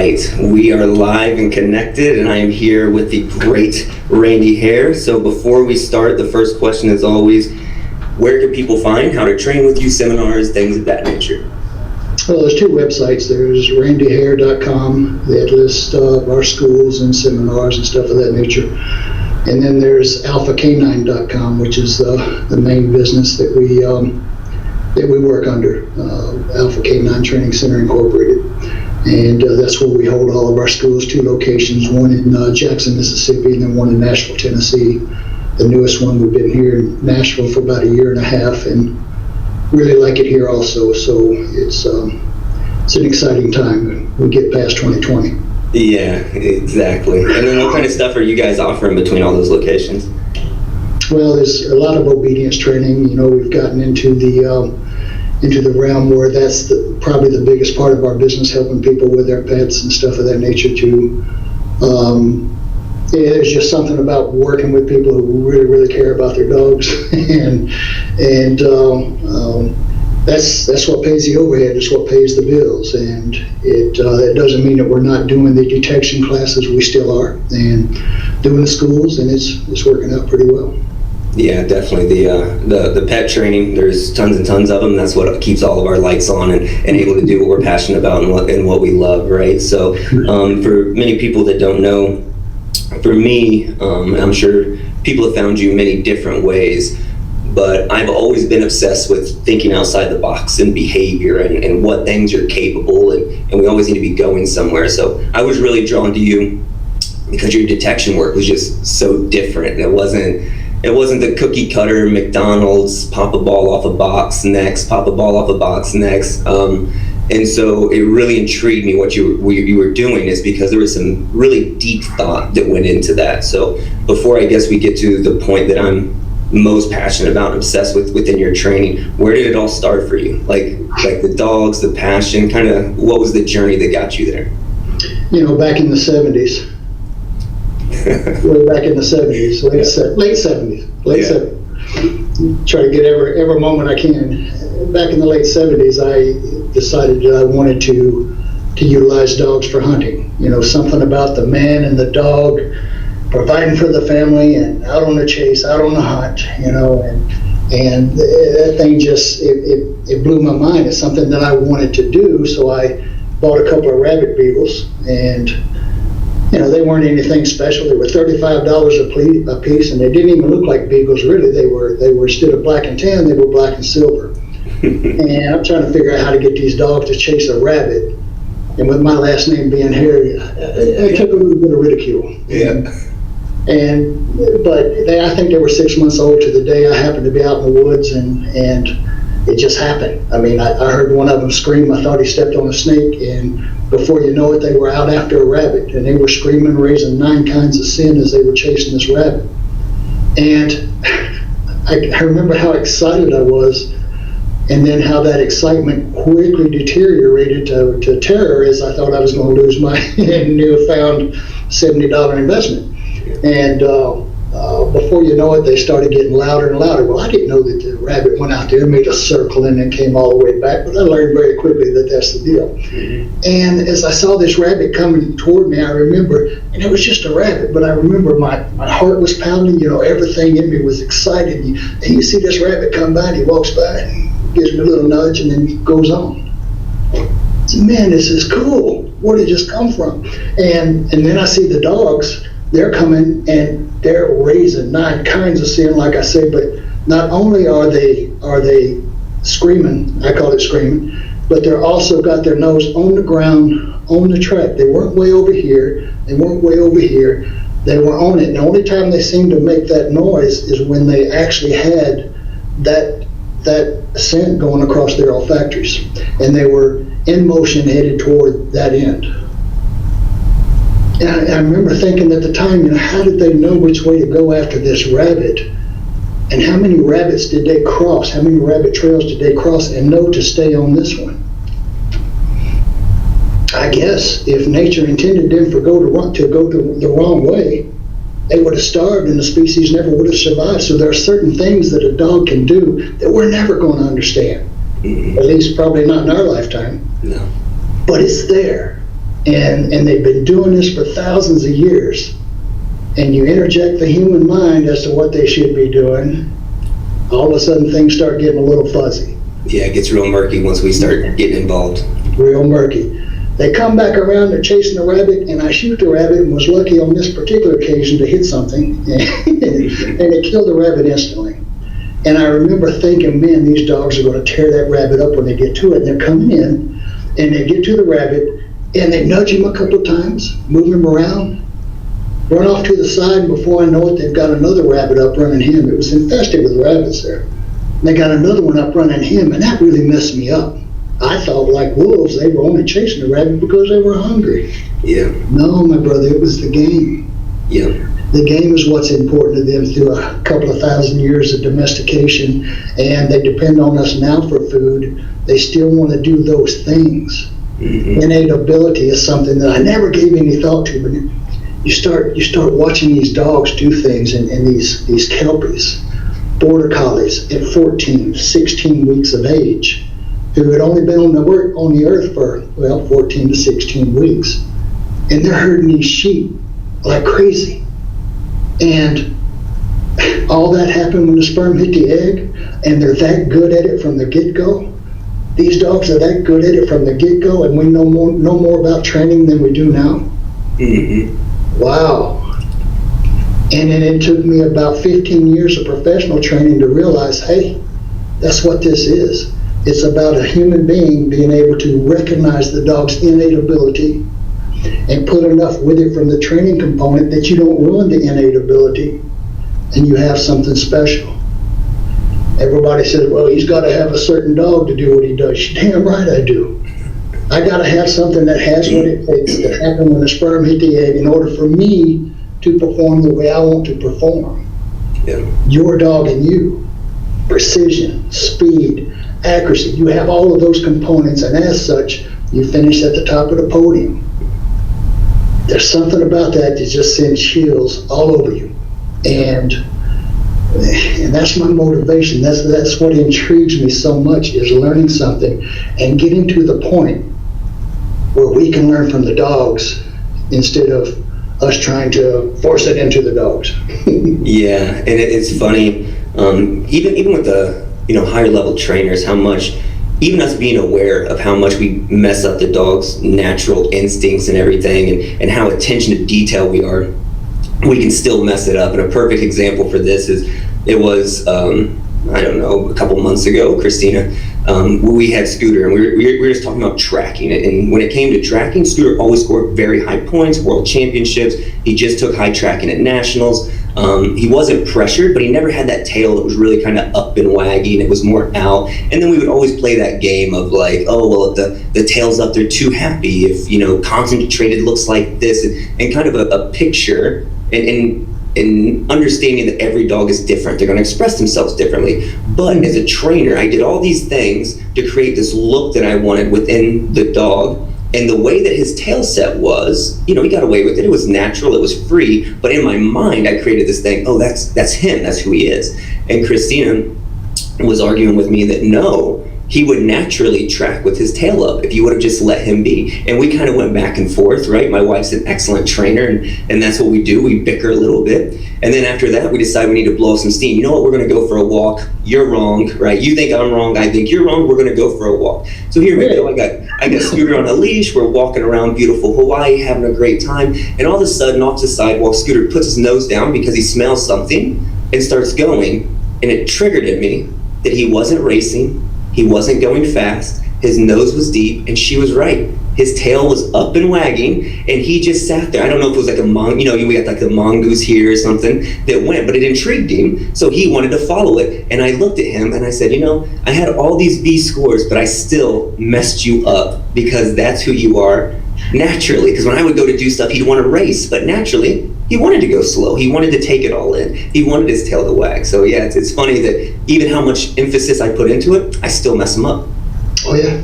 right, we are live and connected, and I am here with the great Randy Hare. So before we start, the first question is always, where can people find how to train with you, seminars, things of that nature? Well, there's two websites. There's randyhare.com that lists our schools and seminars and stuff of that nature. And then there's alphacanine.com, which is the main business that we work under, Alpha Canine Training Center Incorporated. And that's where we hold all of our schools, two locations, one in Jackson, Mississippi, and then one in Nashville, Tennessee. The newest one, we've been here in Nashville for about a year and a half, and really like it here also. So it's an exciting time. We get past 2020. Yeah, exactly. And then what kind of stuff are you guys offering between all those locations? Well, there's a lot of obedience training. You know, we've gotten into the realm where that's probably the biggest part of our business, helping people with their pets and stuff of that nature too. There's just something about working with people who really, really care about their dogs, and that's what pays the overhead. It's what pays the bills, and that doesn't mean that we're not doing the detection classes. We still are, and doing the schools, and it's working out pretty well. Yeah, definitely. The pet training, there's tons and tons of them. That's what keeps all of our lights on and able to do what we're passionate about and what we love, right? So for many people that don't know, for me, I'm sure people have found you many different ways, but I've always been obsessed with thinking outside the box and behavior and what things you're capable, and we always need to be going somewhere. So I was really drawn to you because your detection work was just so different. It wasn't the cookie cutter McDonald's pop a ball off a box next, pop a ball off a box next. And so it really intrigued me what you were doing, is because there was some really deep thought that went into that. So before I guess we get to the point that I'm most passionate about and obsessed with within your training, where did it all start for you? Like the dogs, the passion, kind of what was the journey that got you there? You know, back in the 70s. Way back in the 70s, late 70s. Try to get every moment I can. Back in the late 70s, I decided that I wanted to utilize dogs for hunting. You know, something about the man and the dog providing for the family and out on the chase, out on the hunt, you know, and that thing just, it blew my mind. It's something that I wanted to do, so I bought a couple of rabbit beagles, and you know, they weren't anything special. They were $35 a piece, and they didn't even look like beagles, really. They were instead of black and tan, they were black and silver. And I'm trying to figure out how to get these dogs to chase a rabbit. And with my last name being Hare, I took a little bit of ridicule. Yeah. But I think they were 6 months old to the day I happened to be out in the woods, and it just happened. I mean, I heard one of them scream. I thought he stepped on a snake, and before you know it, they were out after a rabbit, and they were screaming, raising 9 kinds of sin as they were chasing this rabbit. And I remember how excited I was, and then how that excitement quickly deteriorated to terror as I thought I was going to lose my newfound $70 investment. And before you know it, they started getting louder and louder. Well, I didn't know that the rabbit went out there, made a circle, and then came all the way back, but I learned very quickly that that's the deal. Mm-hmm. And as I saw this rabbit coming toward me, I remember, and it was just a rabbit, but I remember my heart was pounding, you know, everything in me was excited. And you see this rabbit come by, and he walks by and gives me a little nudge, and then he goes on. I said, man, this is cool. Where did it just come from? And then I see the dogs. They're coming and they're raising 9 kinds of sin, like I said, but not only are they screaming, I call it screaming, but they're also got their nose on the ground, on the track. They weren't way over here, they weren't way over here, they were on it. And the only time they seemed to make that noise is when they actually had that scent going across their olfactories, and they were in motion headed toward that end. And I remember thinking at the time, you know, how did they know which way to go after this rabbit? And how many rabbits did they cross? How many rabbit trails did they cross and know to stay on this one? I guess if nature intended them to go the wrong way, they would have starved and the species never would have survived. So there are certain things that a dog can do that we're never going to understand. At least probably not in our lifetime. No. But it's there. and they've been doing this for thousands of years, and you interject the human mind as to what they should be doing, all of a sudden things start getting a little fuzzy. Yeah, it gets real murky once we start getting involved. Real murky. They come back around, they're chasing the rabbit, and I shoot the rabbit and was lucky on this particular occasion to hit something, and it killed the rabbit instantly. And I remember thinking, man, these dogs are going to tear that rabbit up when they get to it. And they're coming in, and they get to the rabbit, and they nudge him a couple of times, move him around, run off to the side, and before I know it, they've got another rabbit up running him. It was infested with rabbits there. And they got another one up running him, and that really messed me up. I thought, like wolves, they were only chasing the rabbit because they were hungry. Yeah. No, my brother, it was the game. Yeah. The game is what's important to them through a couple of thousand years of domestication, and they depend on us now for food. They still want to do those things. Mm-hmm. Innate ability is something that I never gave any thought to, but you start watching these dogs do things, and these kelpies, border collies at 14, 16 weeks of age, who had only been on the earth for, 14 to 16 weeks. And they're herding these sheep like crazy. And all that happened when the sperm hit the egg, and they're that good at it from the get-go. These dogs are that good at it from the get-go, and we know more about training than we do now. Mm-hmm. Wow. And then it took me about 15 years of professional training to realize, hey, that's what this is. It's about a human being being able to recognize the dog's innate ability and put enough with it from the training component that you don't ruin the innate ability and you have something special. Everybody says, well, he's got to have a certain dog to do what he does. Damn right I do. I got to have something that has what it takes to happen when the sperm hit the egg in order for me to perform the way I want to perform. Yeah. Your dog and you. Precision, speed, accuracy. You have all of those components, and as such, you finish at the top of the podium. There's something about that just sends chills all over you. And that's my motivation. That's what intrigues me so much, is learning something and getting to the point where we can learn from the dogs instead of us trying to force it into the dogs. Yeah, and it's funny, even with the higher level trainers, how much, even us being aware of how much we mess up the dog's natural instincts and everything, and how attention to detail we are, we can still mess it up. And a perfect example for this is, it was, a couple months ago, Christina, we had Scooter, and we were just talking about tracking it. And when it came to tracking, Scooter always scored very high points, world championships. He just took high tracking at nationals. He wasn't pressured, but he never had that tail that was really kind of up and waggy, and it was more out. And then we would always play that game of like, oh, well, if the tail's up, they're too happy. If, concentrated looks like this, and kind of a picture, and understanding that every dog is different. They're going to express themselves differently. But as a trainer, I did all these things to create this look that I wanted within the dog. And the way that his tail set was, he got away with it. It was natural, it was free. But in my mind, I created this thing, oh, that's him, that's who he is. And Christina was arguing with me that no, he would naturally track with his tail up if you would have just let him be. And we kind of went back and forth, right? My wife's an excellent trainer, and that's what we do. We bicker a little bit. And then after that, we decide we need to blow off some steam. You know what? We're going to go for a walk. You're wrong, right? You think I'm wrong. I think you're wrong. We're going to go for a walk. So here we go. I got Scooter on a leash. We're walking around beautiful Hawaii, having a great time. And all of a sudden, off the sidewalk, Scooter puts his nose down because he smells something and starts going. And it triggered in me that he wasn't racing. He wasn't going fast, his nose was deep, and she was right. His tail was up and wagging, and he just sat there. I don't know if it was like we got like the mongoose here or something that went, but it intrigued him, so he wanted to follow it. And I looked at him and I said, I had all these B scores, but I still messed you up because that's who you are naturally. Because when I would go to do stuff, he'd want to race, but naturally, he wanted to go slow. He wanted to take it all in. He wanted his tail to wag. So yeah, it's funny that even how much emphasis I put into it, I still mess him up. Oh yeah,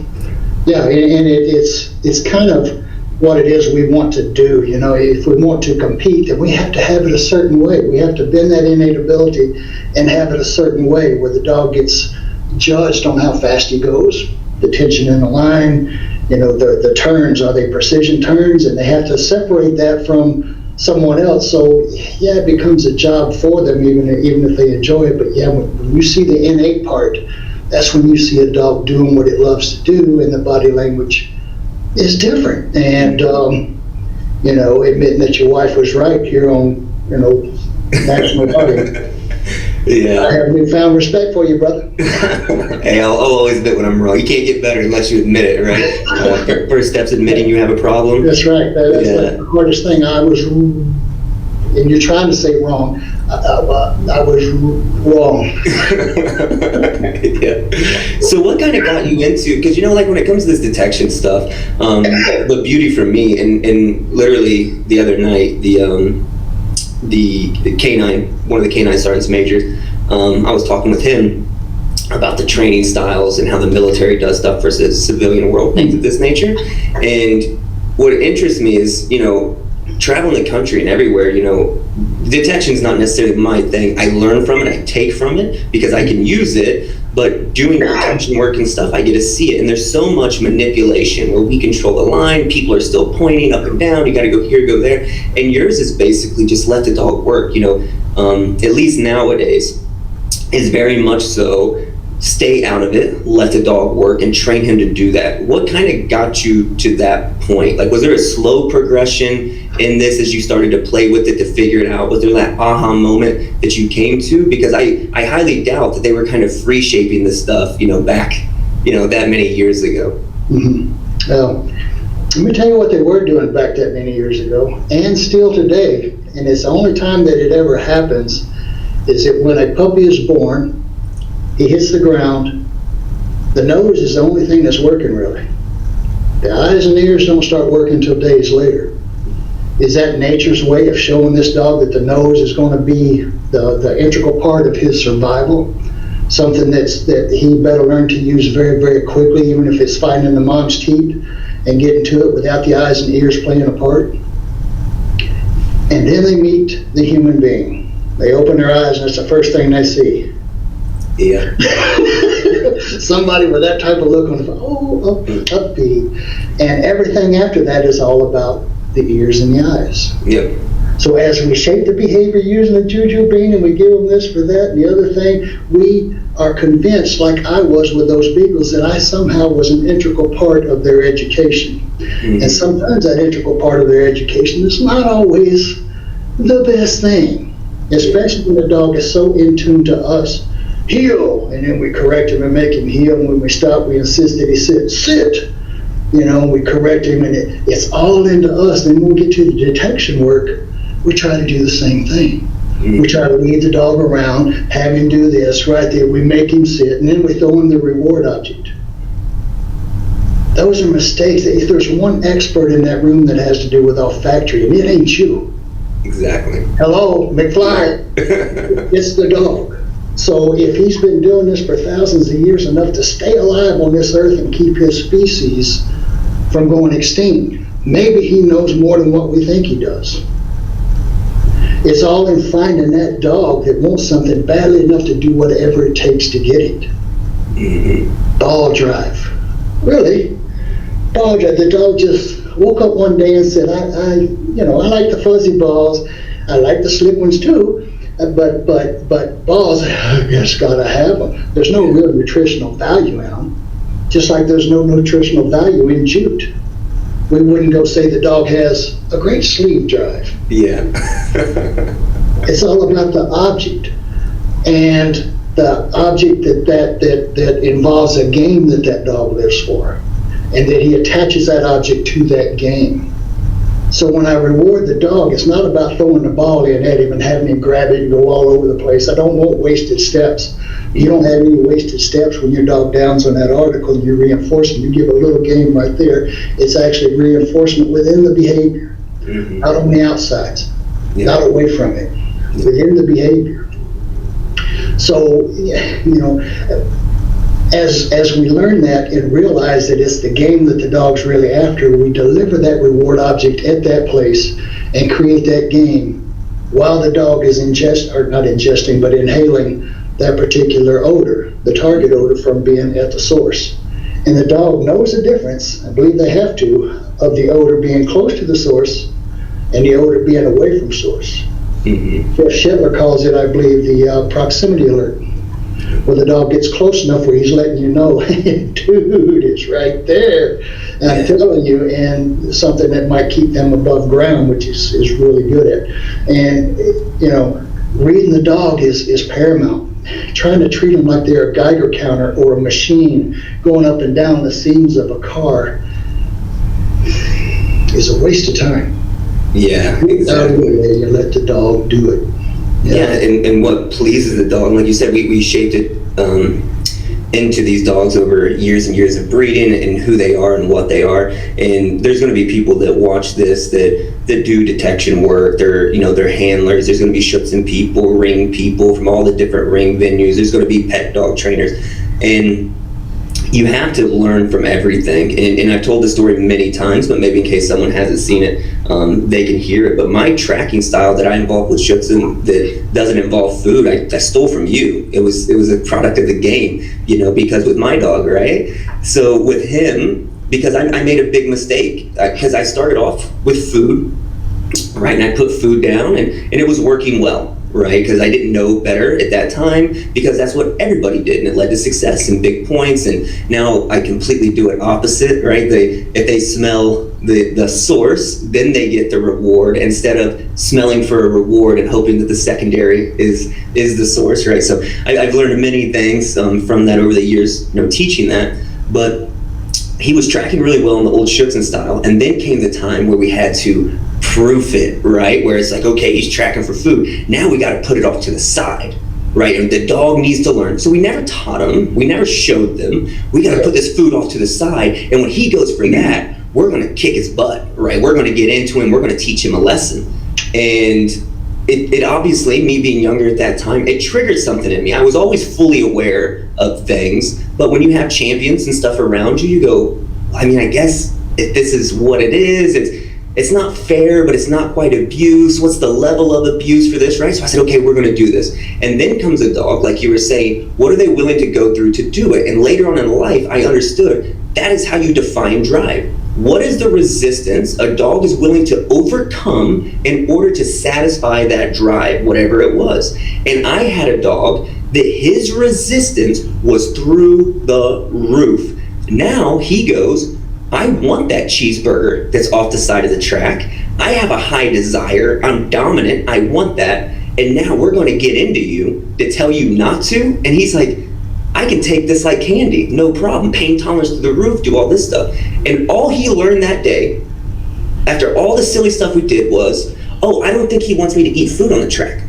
yeah, and it's kind of what it is we want to do. If we want to compete, then we have to have it a certain way. We have to bend that innate ability and have it a certain way where the dog gets judged on how fast he goes, the tension in the line, the turns, are they precision turns? And they have to separate that from someone else. So yeah, it becomes a job for them, even if they enjoy it. But yeah, when you see the innate part, that's when you see a dog doing what it loves to do, and the body language is different. And admitting that your wife was right here on National Dog. Yeah. I have newfound respect for you, brother. Hey, I'll always admit when I'm wrong. You can't get better unless you admit it, right? First step's admitting you have a problem. That's right. That's like the hardest thing. And you're trying to say wrong. I was wrong. Yeah. So what kind of got you into, because like when it comes to this detection stuff, the beauty for me, and literally the other night, the canine, one of the canine sergeants majors, I was talking with him about the training styles and how the military does stuff versus civilian world, things of this nature. And what interests me is, traveling the country and everywhere, detection's not necessarily my thing. I learn from it, I take from it because I can use it, but doing detection work and stuff, I get to see it. And there's so much manipulation where we control the line, people are still pointing up and down, you gotta go here, go there. And yours is basically just let the dog work, at least nowadays, is very much so, stay out of it, let the dog work, and train him to do that. What kind of got you to that point? Like, was there a slow progression in this as you started to play with it to figure it out? Was there that aha moment that you came to? Because I highly doubt that they were kind of free shaping this stuff, back, that many years ago. Mm-hmm. Let me tell you what they were doing back that many years ago, and still today. And it's the only time that it ever happens is that when a puppy is born, he hits the ground, the nose is the only thing that's working really. The eyes and ears don't start working until days later. Is that nature's way of showing this dog that the nose is going to be the integral part of his survival? Something that he better learn to use very, very quickly, even if it's finding the mom's teeth and getting to it without the eyes and ears playing a part. And then they meet the human being. They open their eyes and it's the first thing they see. Yeah. Somebody with that type of look on the upbeat. And everything after that is all about the ears and the eyes. Yep. So as we shape the behavior using the juju bean and we give them this for that and the other thing, we are convinced, like I was with those beagles, that I somehow was an integral part of their education. Mm-hmm. And sometimes that integral part of their education is not always the best thing, especially when the dog is so in tune to us. Heel, and then we correct him and make him heel. And when we stop, we insist that he sit. We correct him, and it's all into us. Then when we get to the detection work, we try to do the same thing. Mm-hmm. We try to lead the dog around, have him do this right there. We make him sit, and then we throw him the reward object. Those are mistakes. If there's one expert in that room that has to do with olfactory, and it ain't you. Exactly. Hello, McFly. It's the dog. So if he's been doing this for thousands of years, enough to stay alive on this earth and keep his species from going extinct, maybe he knows more than what we think he does. It's all in finding that dog that wants something badly enough to do whatever it takes to get it. Mm-hmm. Ball drive. Really? Ball drive. The dog just woke up one day and said, I like the fuzzy balls. I like the slick ones too. But balls, I just gotta have them. There's no real nutritional value in them, just like there's no nutritional value in jute. We wouldn't go say the dog has a great sleeve drive. Yeah. It's all about the object, and the object that involves a game that dog lives for, and that he attaches that object to that game. So when I reward the dog, it's not about throwing the ball in at him and having him grab it and go all over the place. I don't want wasted steps. You don't have any wasted steps when your dog downs on that article and you're reinforcing. You give a little game right there. It's actually reinforcement within the behavior, mm-hmm. not on the outsides, not away from it, within the behavior. So, as we learn that and realize that it's the game that the dog's really after, we deliver that reward object at that place and create that game while the dog is inhaling that particular odor, the target odor, from being at the source. And the dog knows the difference, I believe they have to, of the odor being close to the source and the odor being away from source. Jeff Shetler calls it, I believe, the proximity alert, where the dog gets close enough where he's letting you know, dude, it's right there. And I'm telling you, and something that might keep them above ground, which is really good at. And, you know, reading the dog is paramount. Trying to treat them like they're a Geiger counter or a machine going up and down the seams of a car is a waste of time. Yeah, exactly. You let the dog do it. Yeah, and what pleases the dog, like you said, we shaped it into these dogs over years and years of breeding and who they are and what they are. And there's going to be people that watch this that do detection work. They're handlers. There's going to be Schutzen people, ring people from all the different ring venues. There's going to be pet dog trainers, and you have to learn from everything. And I've told this story many times, but maybe in case someone hasn't seen it, they can hear it. But my tracking style that I involved with Schutzen that doesn't involve food, I stole from you. It was a product of the game, because with my dog, right? So with him, because I made a big mistake, because I started off with food, right? And I put food down, and it was working well. Right, because I didn't know better at that time, because that's what everybody did, and it led to success and big points. And now I completely do it opposite, right? If they smell the source, then they get the reward, instead of smelling for a reward and hoping that the secondary is the source, right? So I've learned many things from that over the years, teaching that. But he was tracking really well in the old Schutzen style, and then came the time where we had to proof it, right? Where it's like, okay, he's tracking for food. Now we got to put it off to the side, right? And the dog needs to learn. So we never taught him. We never showed them. We got to put this food off to the side. And when he goes for that, we're going to kick his butt, right? We're going to get into him. We're going to teach him a lesson. And it obviously, me being younger at that time, it triggered something in me. I was always fully aware of things. But when you have champions and stuff around you, you go, I mean, I guess if this is what it is, it's not fair, but it's not quite abuse. What's the level of abuse for this, right? So I said, okay, we're going to do this. And then comes a dog, like you were saying, what are they willing to go through to do it? And later on in life, I understood that is how you define drive. What is the resistance a dog is willing to overcome in order to satisfy that drive, whatever it was? And I had a dog that his resistance was through the roof. Now he goes, I want that cheeseburger that's off the side of the track. I have a high desire. I'm dominant. I want that. And now we're going to get into you to tell you not to. And he's like, I can take this like candy. No problem. Pain tolerance to the roof, do all this stuff. And all he learned that day, after all the silly stuff we did, was, oh, I don't think he wants me to eat food on the track.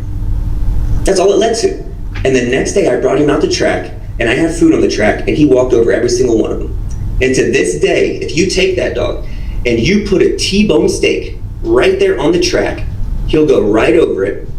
That's all it led to. And the next day I brought him out the track, and I had food on the track, and he walked over every single one of them. And to this day, if you take that dog and you put a T-bone steak right there on the track, he'll go right over it.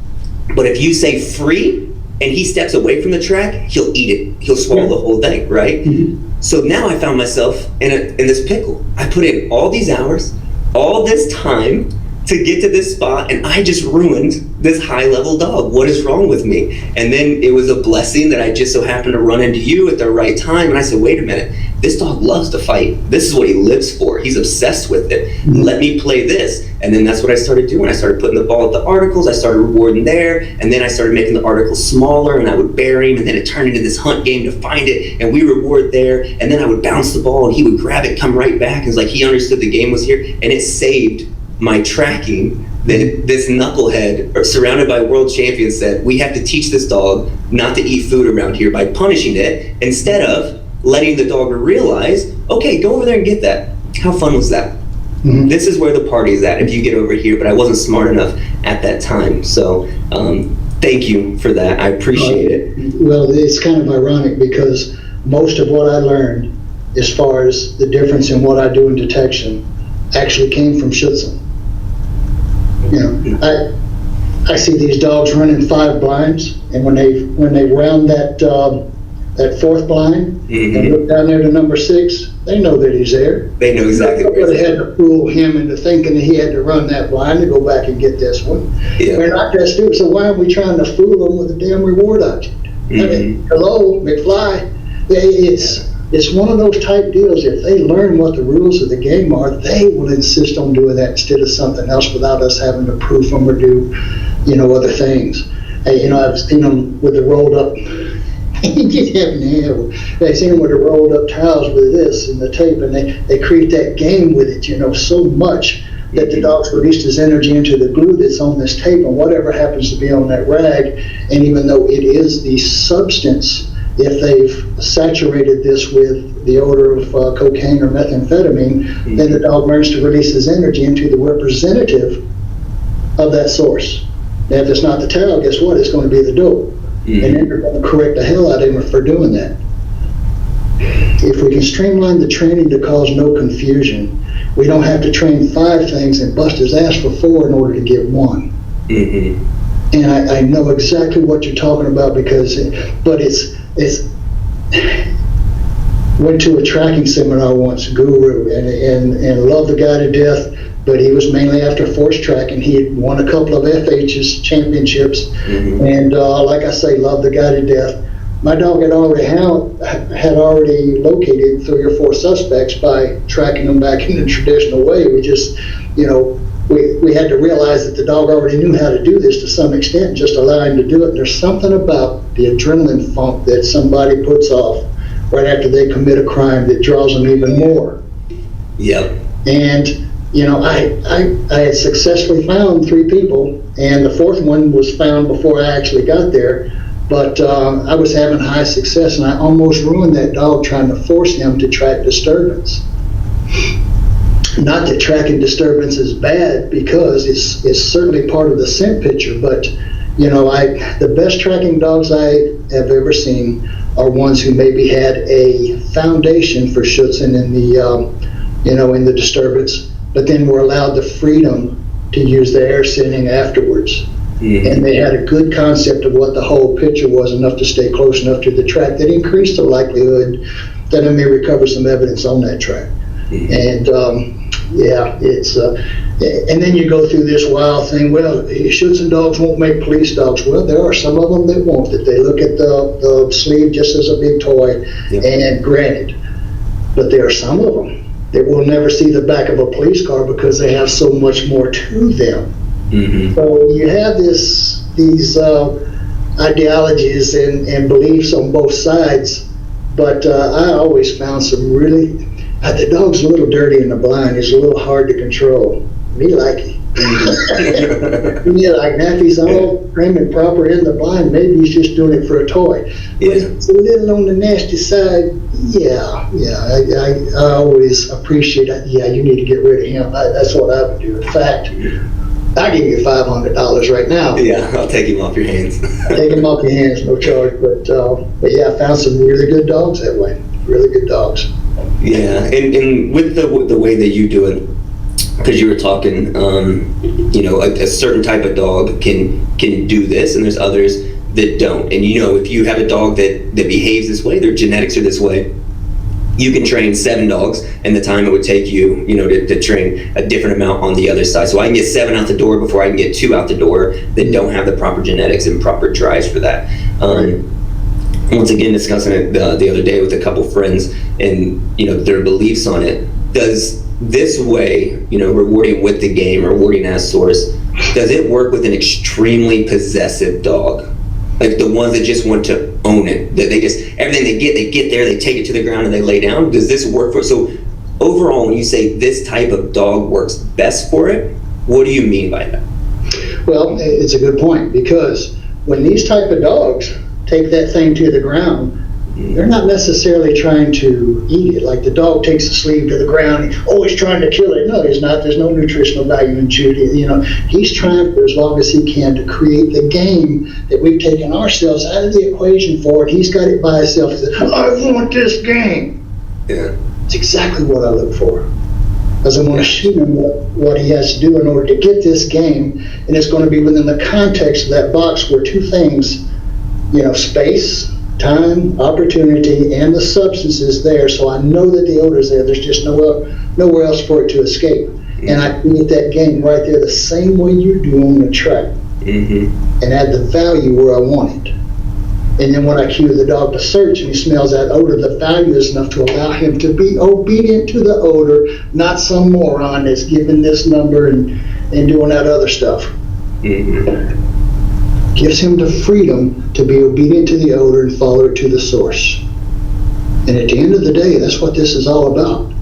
But if you say free and he steps away from the track, he'll eat it. He'll swallow the whole thing, right? Mm-hmm. So now I found myself in this pickle. I put in all these hours, all this time to get to this spot, and I just ruined this high-level dog. What is wrong with me? And then it was a blessing that I just so happened to run into you at the right time, and I said, wait a minute, this dog loves to fight. This is what he lives for. He's obsessed with it. Mm-hmm. Let me play this. And then that's what I started doing. I started putting the ball at the articles. I started rewarding there, and then I started making the articles smaller, and I would bury him, and then it turned into this hunt game to find it, and we reward there, and then I would bounce the ball, and he would grab it, come right back. It's like he understood the game was here, and it saved my tracking. That this knucklehead surrounded by world champions said, we have to teach this dog not to eat food around here by punishing it, instead of letting the dog realize, okay, go over there and get that. How fun was that? Mm-hmm. This is where the party is at if you get over here, but I wasn't smart enough at that time. So thank you for that. I appreciate it. Well, it's kind of ironic because most of what I learned as far as the difference in what I do in detection actually came from Schutzen. I see these dogs running 5 blinds, and when they round that fourth blind, mm-hmm. and look down there to number 6, they know that he's there. They know exactly where they had to fool him into thinking that he had to run that blind to go back and get this one. Yeah. They're not that stupid, so why are we trying to fool them with a damn reward object? Mm-hmm. I mean, hello, McFly. it's one of those type deals. If they learn what the rules of the game are, they will insist on doing that instead of something else without us having to proof them or do, other things. Hey, I've seen them with the rolled up. I've seen them with the rolled up towels with this and the tape, and they create that game with it, so much that the dog's released his energy into the glue that's on this tape, and whatever happens to be on that rag, and even though it is the substance, if they've saturated this with the odor of cocaine or methamphetamine, then the dog learns to release his energy into the representative of that source. Now, if it's not the towel, guess what? It's going to be the dope. And then they're going to correct the hell out of him for doing that. If we can streamline the training to cause no confusion, we don't have to train 5 things and bust his ass for 4 in order to get 1. And I know exactly what you're talking about but it's went to a tracking seminar once, Guru, and loved the guy to death, but he was mainly after force tracking. He had won a couple of FH's championships, and like I say, loved the guy to death. My dog had already located 3 or 4 suspects by tracking them back in the traditional way. We just, we had to realize that the dog already knew how to do this to some extent, and just allow him to do it. And there's something about the adrenaline funk that somebody puts off right after they commit a crime that draws them even more. Yep. And I had successfully found 3 people, and the 4th one was found before I actually got there. But I was having high success, and I almost ruined that dog trying to force him to track disturbance. Not that tracking disturbance is bad, because it's certainly part of the scent picture, but the best tracking dogs I have ever seen are ones who maybe had a foundation for schutzing in the disturbance, but then were allowed the freedom to use the air scenting afterwards. And they had a good concept of what the whole picture was, enough to stay close enough to the track that increased the likelihood that I may recover some evidence on that track. And it's and then you go through this wild thing. Well, Schutzhund dogs won't make police dogs. Well, there are some of them that won't. That they look at the sleeve just as a big toy, and granted, but there are some of them that will never see the back of a police car because they have so much more to them. So you have these ideologies and beliefs on both sides, but I always found some really, the dog's a little dirty in the blind. He's a little hard to control. Me like it. Like now, if he's all prim and proper in the blind, maybe he's just doing it for a toy. But it's a little on the nasty side. I always appreciate that. Yeah, you need to get rid of him. That's what I would do. In fact, I'll give you $500 right now. Yeah, I'll take him off your hands. Take him off your hands, no charge. But yeah, I found some really good dogs that way. Really good dogs. Yeah, and with the way that you do it, because you were talking, a certain type of dog can do this, and there's others that don't. And if you have a dog that behaves this way, their genetics are this way, you can train 7 dogs, and the time it would take you, to train a different amount on the other side. So I can get 7 out the door before I can get 2 out the door that don't have the proper genetics and proper drives for that. Once again, discussing it the other day with a couple friends, and their beliefs on it. Does this way, rewarding with the game, rewarding as source, does it work with an extremely possessive dog? Like the ones that just want to own it, that they just, everything they get there, they take it to the ground and they lay down. Does this work for it? So overall, when you say this type of dog works best for it, what do you mean by that? Well, it's a good point, because when these type of dogs take that thing to the ground, they're not necessarily trying to eat it. Like the dog takes the sleeve to the ground, he's trying to kill it. No, he's not. There's no nutritional value in shooting. He's trying for as long as he can to create the game that we've taken ourselves out of the equation for, and he's got it by himself. He said, I want this game. Yeah. It's exactly what I look for. Because I want to shoot him what he has to do in order to get this game, and it's going to be within the context of that box where 2 things, space, time, opportunity, and the substance is there, so I know that the odor is there. There's just nowhere else for it to escape. And I can get that game right there the same way you do on the track, and add the value where I want it. And then when I cue the dog to search and he smells that odor, the value is enough to allow him to be obedient to the odor, not some moron that's giving this number and doing that other stuff. Gives him the freedom to be obedient to the odor and follow it to the source. And at the end of the day, that's what this is all about.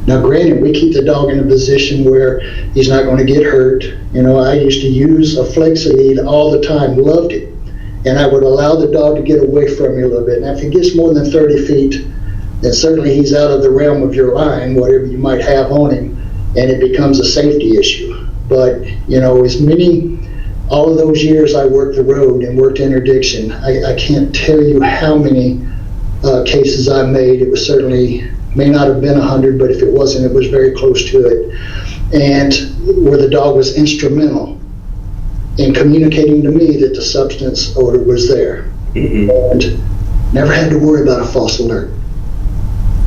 Now, granted, we keep the dog in a position where he's not going to get hurt. You know, I used to use a flexi lead all the time, loved it. And I would allow the dog to get away from me a little bit. Now, if he gets more than 30 feet, then certainly he's out of the realm of your line, whatever you might have on him, and it becomes a safety issue. But, you know, all of those years I worked the road and worked interdiction, I can't tell you how many cases I made. It was certainly, may not have been 100, but if it wasn't, it was very close to it. And where the dog was instrumental in communicating to me that the substance odor was there. And never had to worry about a false alert.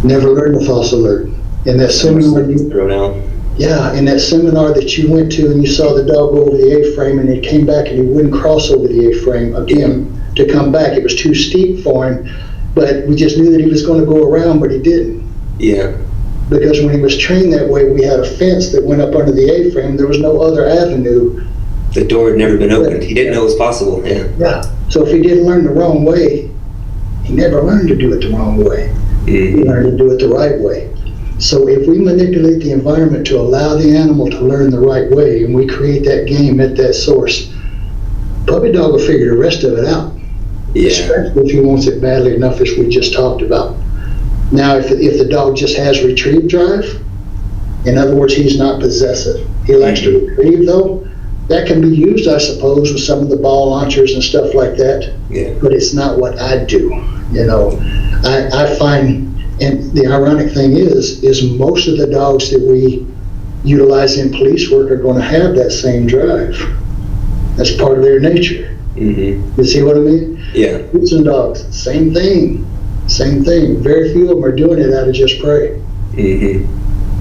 Never learned a false alert. In that seminar, in that seminar that you went to and you saw the dog go over the A-frame and he came back and he wouldn't cross over the A-frame again to come back. It was too steep for him, but we just knew that he was going to go around, but he didn't. Yeah. Because when he was trained that way, we had a fence that went up under the A-frame. There was no other avenue. The door had never been opened. He didn't know it was possible. Yeah. So if he didn't learn the wrong way, he never learned to do it the wrong way. He learned to do it the right way. So if we manipulate the environment to allow the animal to learn the right way, and we create that game at that source, puppy dog will figure the rest of it out. Especially if he wants it badly enough, as we just talked about. Now, if the dog just has retrieve drive, in other words, he's not possessive. He likes to retrieve, though. That can be used, I suppose, with some of the ball launchers and stuff like that. But it's not what I do. You know, I find, and the ironic thing is most of the dogs that we utilize in police work are going to have that same drive. That's part of their nature. You see what I mean? Yeah. Listen, dogs, same thing. Same thing. Very few of them are doing it out of just prey.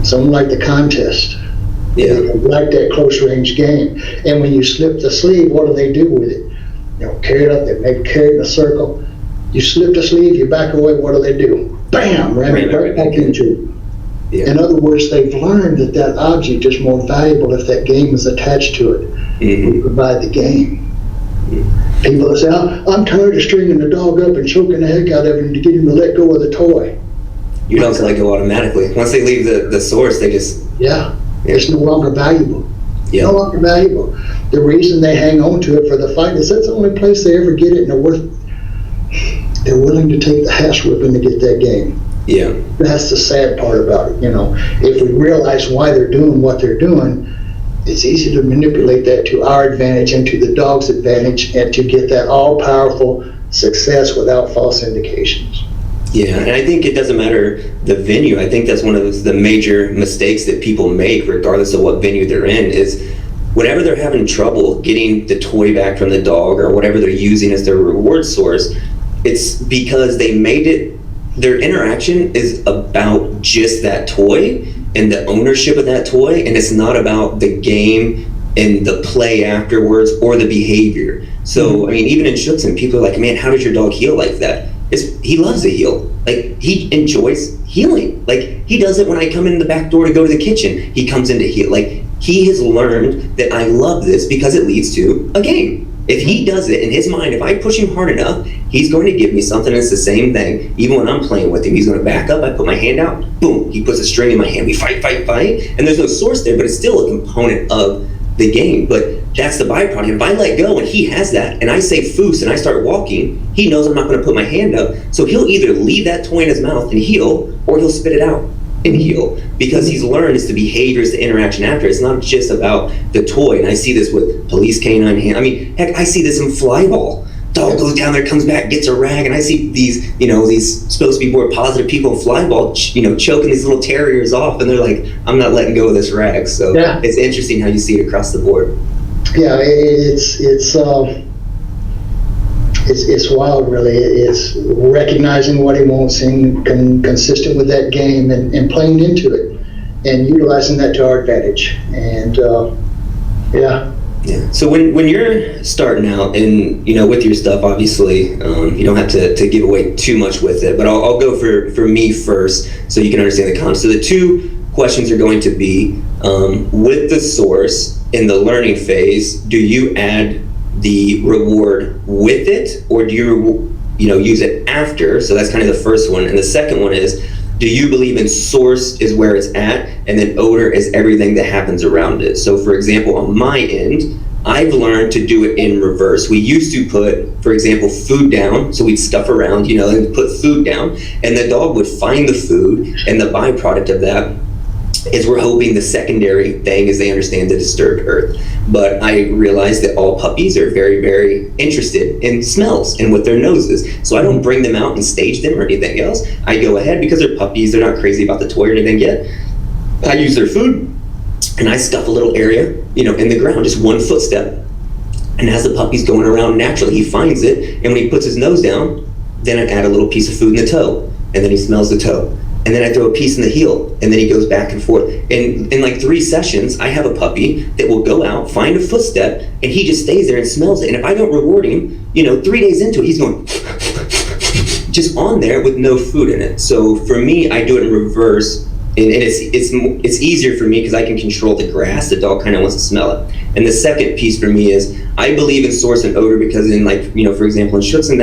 Some like the contest. They like that close range game. And when you slip the sleeve, what do they do with it? You know, carry it up, they maybe carry it in a circle. You slip the sleeve, you back away, what do? Bam! Ram it right back into it. In other words, they've learned that that object is more valuable if that game is attached to it. We provide the game. People say, I'm tired of stringing the dog up and choking the heck out of him to get him to let go of the toy. You don't let go automatically. Once they leave the source, they just... It's no longer valuable. No longer valuable. The reason they hang on to it for the fight is that's the only place they ever get it, and they're willing to take the hash whipping to get that game. That's the sad part about it. You know, if we realize why they're doing what they're doing, it's easy to manipulate that to our advantage and to the dog's advantage, and to get that all-powerful success without false indications. And I think it doesn't matter the venue. I think that's one of the major mistakes that people make, regardless of what venue they're in, is whenever they're having trouble getting the toy back from the dog or whatever they're using as their reward source, it's because they made it, their interaction is about just that toy and the ownership of that toy, and it's not about the game and the play afterwards or the behavior. So, I mean, even in Schutzen, people are like, man, how does your dog heal like that? He loves to heal. Like, he enjoys healing. Like, he does it when I come in the back door to go to the kitchen. He comes in to heal. Like, he has learned that I love this because it leads to a game. If he does it in his mind, if I push him hard enough, he's going to give me something. It's the same thing. Even when I'm playing with him, he's going to back up. I put my hand out. Boom. He puts a string in my hand. We fight. And there's no source there, but it's still a component of the game. But that's the byproduct. If I let go and he has that, and I say foos and I start walking, he knows I'm not going to put my hand up. So he'll either leave that toy in his mouth and heal, or he'll spit it out and heal, because he's learned it's the behavior, it's the interaction after. It's not just about the toy. And I see this with police canine hand. I mean, heck, I see this in fly ball. Dog goes down there, comes back, gets a rag, and I see these supposed to be more positive people in fly ball, choking these little terriers off, and they're like, I'm not letting go of this rag. So it's interesting how you see it across the board. It's wild, really. It's recognizing what he wants and consistent with that game and playing into it and utilizing that to our advantage. And Yeah. So when you're starting out and, with your stuff, obviously, you don't have to give away too much with it, but I'll go for me first so you can understand the concept. So the two questions are going to be, with the source in the learning phase, do you add the reward with it, or do you, use it after? So that's kind of the first one. And the second one is, do you believe in source is where it's at, and then odor is everything that happens around it? So for example, on my end, I've learned to do it in reverse. We used to put, for example, food down, so we'd stuff around, and put food down, and the dog would find the food, and the byproduct of that is we're hoping the secondary thing is they understand the disturbed earth. But I realized that all puppies are very, very interested in smells and with their noses. So I don't bring them out and stage them or anything else. I go ahead, because they're puppies, they're not crazy about the toy or anything yet. I use their food, and I stuff a little area, in the ground, just 1 footstep. And as the puppy's going around naturally, he finds it, and when he puts his nose down, then I add a little piece of food in the toe, and then he smells the toe. And then I throw a piece in the heel, and then he goes back and forth. And in like 3 sessions, I have a puppy that will go out, find a footstep, and he just stays there and smells it. And if I don't reward him, 3 days into it, he's going just on there with no food in it. So for me, I do it in reverse, and it's easier for me because I can control the grass. The dog kind of wants to smell it. And the second piece for me is, I believe in source and odor because in for example, in Schutzen,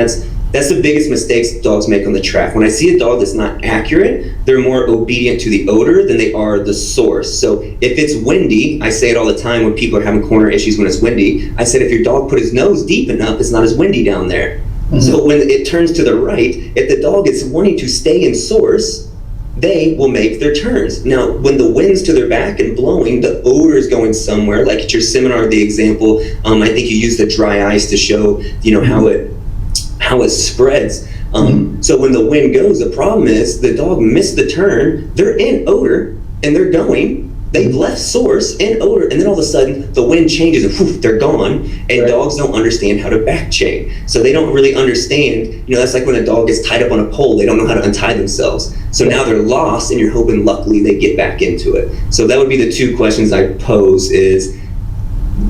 that's the biggest mistakes dogs make on the track. When I see a dog that's not accurate, they're more obedient to the odor than they are the source. So if it's windy, I say it all the time when people are having corner issues when it's windy, I said if your dog put his nose deep enough, it's not as windy down there. Mm-hmm. So when it turns to the right, if the dog is wanting to stay in source, they will make their turns. Now, when the wind's to their back and blowing, the odor is going somewhere. Like at your seminar, the example, I think you used the dry ice to show, how it spreads. So when the wind goes, the problem is the dog missed the turn, they're in odor, and they're going, they've left source in odor, and then all of a sudden the wind changes and whoosh, they're gone, and dogs don't understand how to back chain. So they don't really understand, that's like when a dog gets tied up on a pole, they don't know how to untie themselves. So now they're lost, and you're hoping luckily they get back into it. So that would be the two questions I pose is,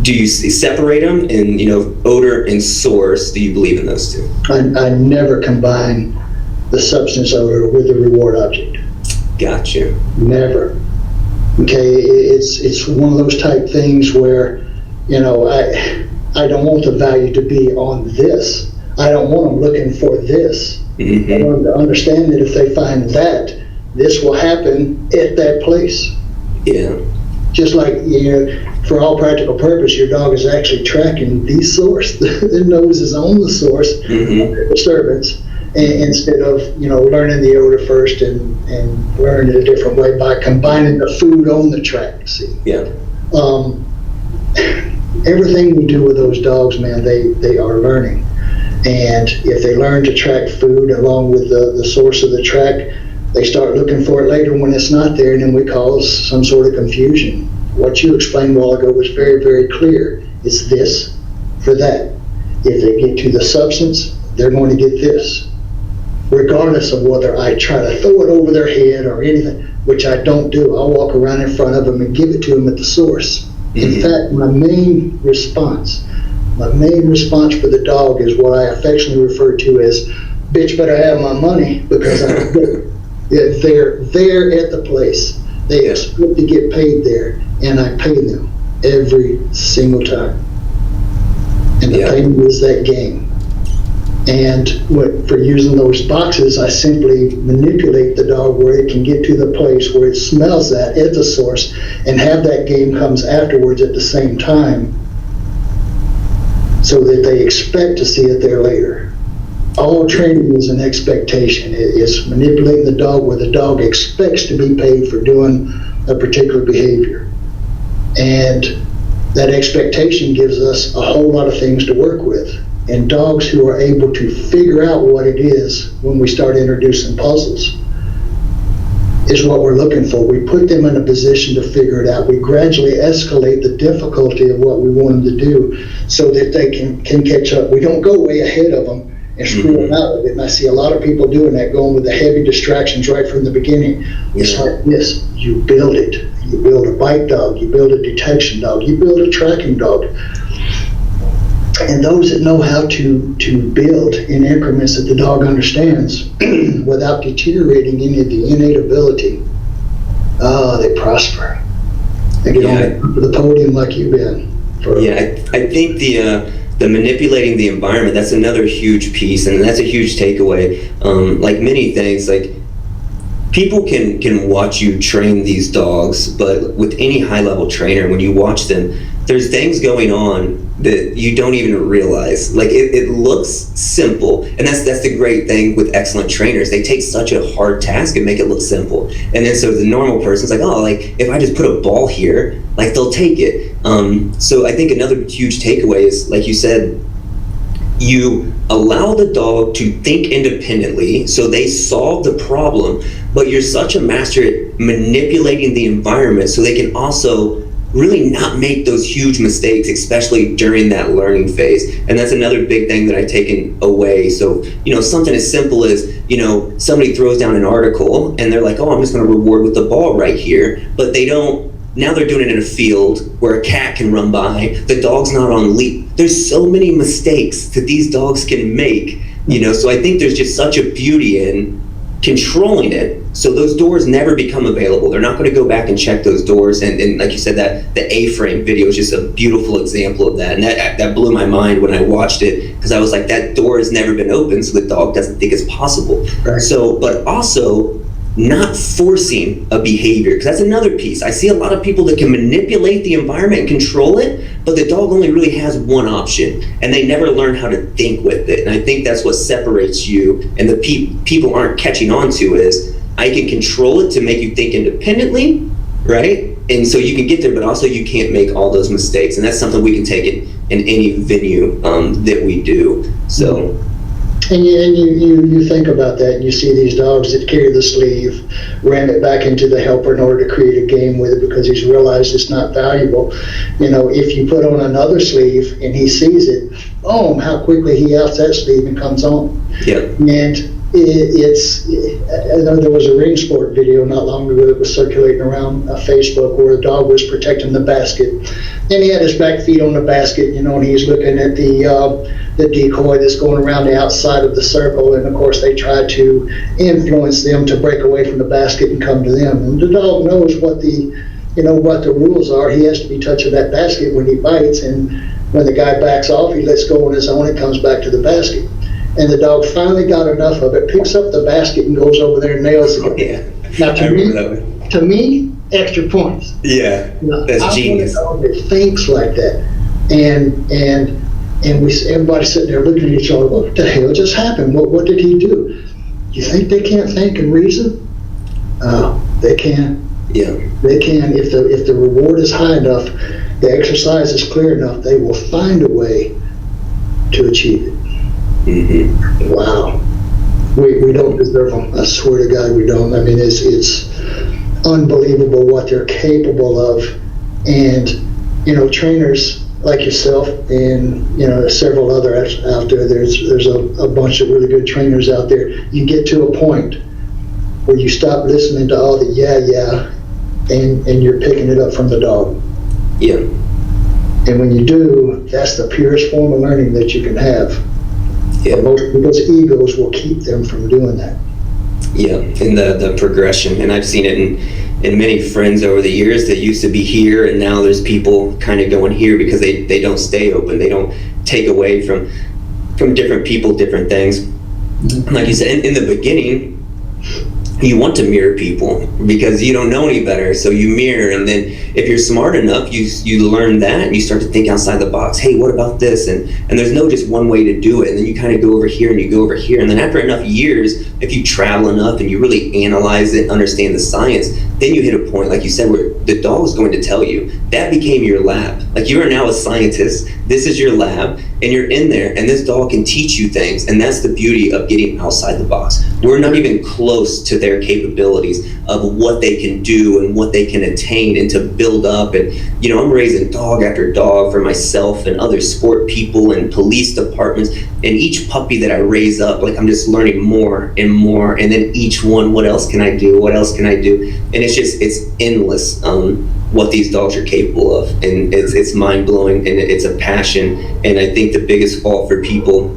do you separate them? And, odor and source, do you believe in those two? I never combine the substance odor with the reward object. Gotcha. Never. Okay, it's one of those type things where, I don't want the value to be on this. I don't want them looking for this. Mm-hmm. I want them to understand that if they find that, this will happen at that place. Yeah. Just like, for all practical purpose, your dog is actually tracking the source. Their nose is on the source of the disturbance, instead of, learning the odor first and learning it a different way by combining the food on the track. See? Yeah. Everything we do with those dogs, man, they are learning. And if they learn to track food along with the source of the track, they start looking for it later when it's not there, and then we cause some sort of confusion. What you explained a while ago was very, very clear. It's this for that. If they get to the substance, they're going to get this, regardless of whether I try to throw it over their head or anything, which I don't do. I'll walk around in front of them and give it to them at the source. In fact, my main response for the dog is what I affectionately refer to as, bitch better have my money, because they're there at the place. They expect to get paid there, and I pay them every single time. And the payment is that game. And for using those boxes, I simply manipulate the dog where it can get to the place where it smells that at the source, and have that game comes afterwards at the same time, so that they expect to see it there later. All training is an expectation. It's manipulating the dog where the dog expects to be paid for doing a particular behavior. And that expectation gives us a whole lot of things to work with. And dogs who are able to figure out what it is when we start introducing puzzles is what we're looking for. We put them in a position to figure it out. We gradually escalate the difficulty of what we want them to do so that they can catch up. We don't go way ahead of them and screw them out of it. And I see a lot of people doing that, going with the heavy distractions right from the beginning. It's like this: you build it. You build a bite dog. You build a detection dog. You build a tracking dog. And those that know how to build in increments that the dog understands without deteriorating any of the innate ability, they prosper. They get on the podium like you've been. I think the manipulating the environment, that's another huge piece, and that's a huge takeaway. Like many things, like people can watch you train these dogs, but with any high-level trainer, when you watch them, there's things going on that you don't even realize. Like it looks simple, and that's the great thing with excellent trainers. They take such a hard task and make it look simple. And then so the normal person's like, oh, like if I just put a ball here, like they'll take it. So I think another huge takeaway is, like you said, you allow the dog to think independently, so they solve the problem, but you're such a master at manipulating the environment so they can also really not make those huge mistakes, especially during that learning phase. And that's another big thing that I've taken away. So, something as simple as, somebody throws down an article and they're like, oh, I'm just going to reward with the ball right here. But they don't, now they're doing it in a field where a cat can run by, the dog's not on lead. There's so many mistakes that these dogs can make, so I think there's just such a beauty in controlling it, so those doors never become available. They're not going to go back and check those doors. And like you said, that the A-frame video is just a beautiful example of that. And that blew my mind when I watched it, because I was like, that door has never been opened, so the dog doesn't think it's possible. Right. So, but also not forcing a behavior, because that's another piece. I see a lot of people that can manipulate the environment and control it, but the dog only really has one option, and they never learn how to think with it. And I think that's what separates you, and the people aren't catching on to is, I can control it to make you think independently, right? And so you can get there, but also you can't make all those mistakes. And that's something we can take in any venue that we do. So. And you think about that, and you see these dogs that carry the sleeve, ram it back into the helper in order to create a game with it because he's realized it's not valuable. If you put on another sleeve and he sees it, boom, how quickly he outs that sleeve and comes on. Yeah. And I know there was a ring sport video not long ago that was circulating around Facebook where a dog was protecting the basket, and he had his back feet on the basket, and he's looking at the decoy that's going around the outside of the circle, and of course they try to influence them to break away from the basket and come to them. And the dog knows what the rules are. He has to be touching that basket when he bites, and when the guy backs off, he lets go on his own and comes back to the basket. And the dog finally got enough of it, picks up the basket and goes over there and nails it. Oh, yeah. Now to me, extra points. Yeah, that's genius. I want a dog that thinks like that, and everybody's sitting there looking at each other. What the hell just happened? What did he do? You think they can't think and reason? They can. Yeah, they can. If the reward is high enough, the exercise is clear enough, they will find a way to achieve it. Mm-hmm. Wow. We don't deserve them. I swear to God, we don't. I mean, it's unbelievable what they're capable of. And, trainers like yourself and, several others out there, there's a bunch of really good trainers out there. You get to a point where you stop listening to all the yeah, and you're picking it up from the dog. Yeah. And when you do, that's the purest form of learning that you can have. Yeah. But most people's egos will keep them from doing that. Yeah, and the progression, and I've seen it in many friends over the years that used to be here, and now there's people kind of going here because they don't stay open. They don't take away from different people, different things. Mm-hmm. Like you said, in the beginning, you want to mirror people because you don't know any better, so you mirror, and then if you're smart enough, you learn that and you start to think outside the box. Hey, what about this? And there's no just one way to do it, and then you kind of go over here and you go over here, and then after enough years, if you travel enough and you really analyze it, understand the science, then you hit a point, like you said, where the dog is going to tell you. That became your lab. Like, you are now a scientist. This is your lab, and you're in there, and this dog can teach you things. And that's the beauty of getting outside the box. We're not even close to their capabilities of what they can do and what they can attain and to build up. And, you know, I'm raising dog after dog for myself and other sport people and police departments. And each puppy that I raise up, like, I'm just learning more and more. And then each one, what else can I do? What else can I do? And it's endless. What these dogs are capable of, and it's mind-blowing, and it's a passion. And I think the biggest fault for people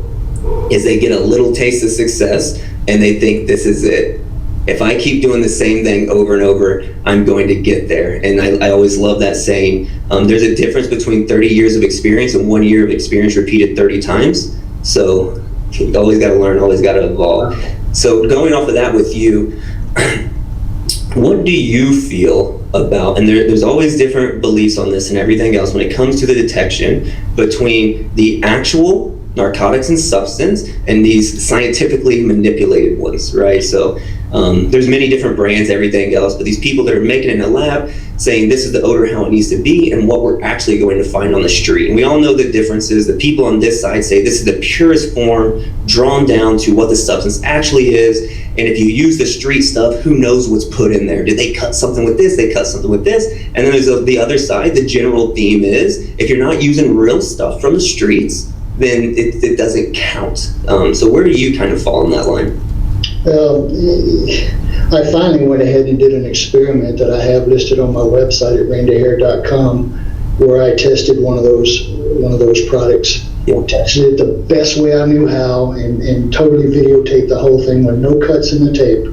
is they get a little taste of success and they think this is it. If I keep doing the same thing over and over, I'm going to get there. And I always love that saying. There's a difference between 30 years of experience and 1 year of experience repeated 30 times. So you always got to learn, always got to evolve. So going off of that with you, what do you feel about, and there's always different beliefs on this and everything else when it comes to the detection between the actual narcotics and substance and these scientifically manipulated ones, right? So there's many different brands, everything else, but these people that are making it in a lab saying this is the odor how it needs to be and what we're actually going to find on the street. And we all know the differences. The people on this side say this is the purest form drawn down to what the substance actually is. And if you use the street stuff, who knows what's put in there? Did they cut something with this? They cut something with this? And then there's the other side. The general theme is if you're not using real stuff from the streets, then it doesn't count. So where do you kind of fall on that line? I finally went ahead and did an experiment that I have listed on my website at reindeerhare.com, where I tested one of those products. Tested it the best way I knew how, and totally videotaped the whole thing with no cuts in the tape.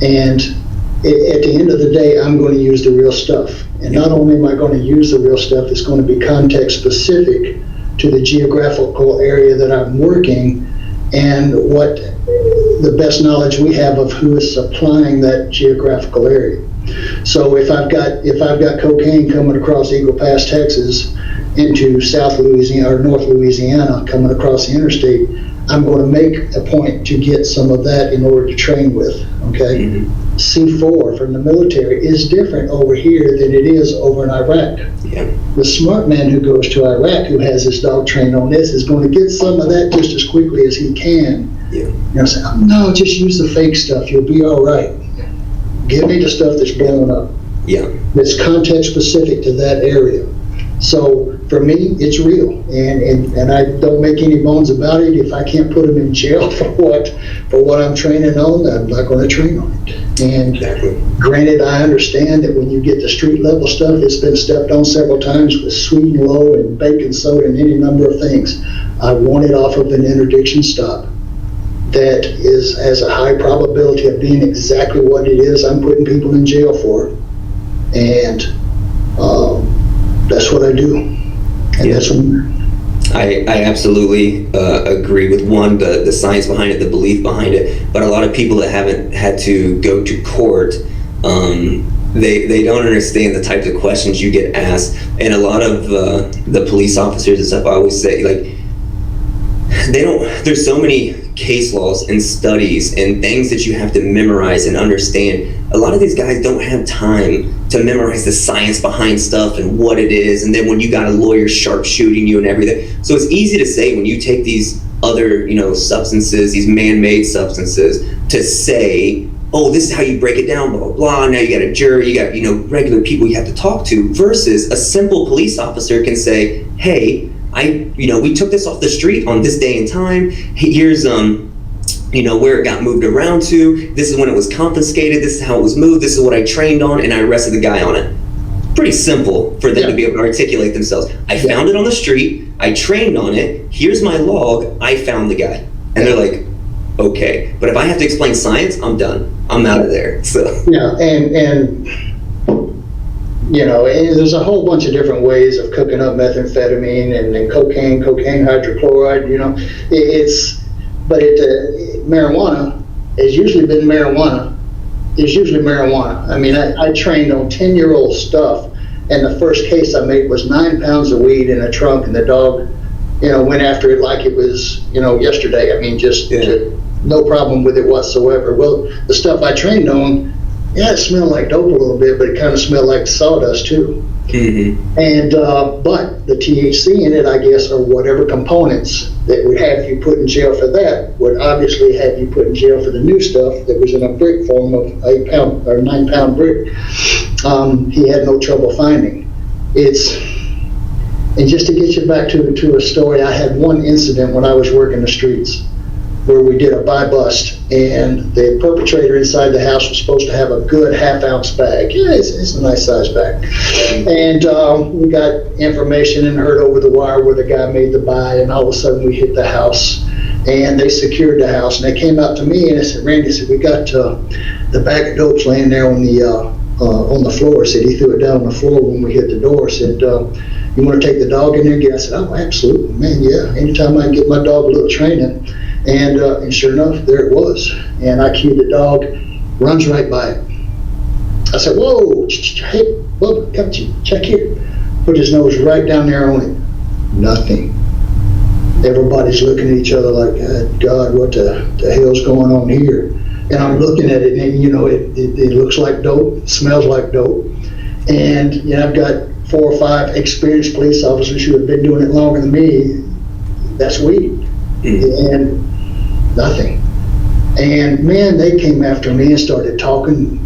And at the end of the day, I'm going to use the real stuff. And not only am I going to use the real stuff, it's going to be context specific to the geographical area that I'm working and what the best knowledge we have of who is supplying that geographical area. So if I've got cocaine coming across Eagle Pass, Texas, into South Louisiana or North Louisiana coming across the interstate, I'm going to make a point to get some of that in order to train with. Okay, C4 from the military is different over here than it is over in Iraq. The smart man who goes to Iraq, who has his dog trained on this, is going to get some of that just as quickly as he can. You know, say, oh, no, just use the fake stuff. You'll be all right. Give me the stuff that's blowing up. That's context specific to that area. So for me, it's real, and I don't make any bones about it. If I can't put them in jail for what I'm training on, I'm not going to train on it. And granted, I understand that when you get the street level stuff, it's been stepped on several times with sweet and low and baking soda and any number of things. I want it off of an interdiction stop that has a high probability of being exactly what it is I'm putting people in jail for, and that's what I do. And that's what I absolutely agree with the science behind it, the belief behind it. But a lot of people that haven't had to go to court, they don't understand the types of questions you get asked. And a lot of the police officers and stuff, I always say, like, there's so many case laws and studies and things that you have to memorize and understand. A lot of these guys don't have time to memorize the science behind stuff and what it is, and then when you got a lawyer sharpshooting you and everything. So it's easy to say when you take these other, substances, these man-made substances, to say, oh, this is how you break it down, blah, blah, blah. Now you got a jury, you got, regular people you have to talk to, versus a simple police officer can say, hey, we took this off the street on this day and time. Here's, where it got moved around to. This is when it was confiscated. This is how it was moved. This is what I trained on, and I arrested the guy on it. Pretty simple for them to be able to articulate themselves. I found it on the street. I trained on it. Here's my log. I found the guy. And they're like, okay. But if I have to explain science, I'm done. I'm out of there. So and there's a whole bunch of different ways of cooking up methamphetamine and cocaine hydrochloride. But marijuana has usually been marijuana. It's usually marijuana. I mean, I trained on 10-year-old stuff, and the first case I made was 9 pounds of weed in a trunk, and the dog, went after it like it was, yesterday. I mean, no problem with it whatsoever. Well, the stuff I trained on yeah, it smelled like dope a little bit, but it kind of smelled like sawdust too. Mm-hmm. And but the THC in it, I guess, or whatever components that would have you put in jail for that would obviously have you put in jail for the new stuff that was in a brick form of 8 pound or 9 pound brick. He had no trouble finding. And just to get you back to a story, I had one incident when I was working the streets where we did a buy bust, and the perpetrator inside the house was supposed to have a good half-ounce bag. Yeah, it's a nice size bag. And we got information and heard over the wire where the guy made the buy, and all of a sudden we hit the house, and they secured the house, and they came out to me and they said, Randy, said, we got the bag of dope's laying there on the floor. Said he threw it down on the floor when we hit the door. Said, you want to take the dog in there and get it? I said, oh, absolutely, man, yeah. Anytime I can get my dog a little training. And sure enough, there it was. And I cued the dog, runs right by it. I said, whoa, hey, Bubba, come check here. Put his nose right down there on it. Nothing. Everybody's looking at each other like, God, what the hell's going on here? And I'm looking at it, and it looks like dope, it smells like dope. And I've got 4 or 5 experienced police officers who have been doing it longer than me. That's weed. Mm-hmm. And nothing. And man, they came after me and started talking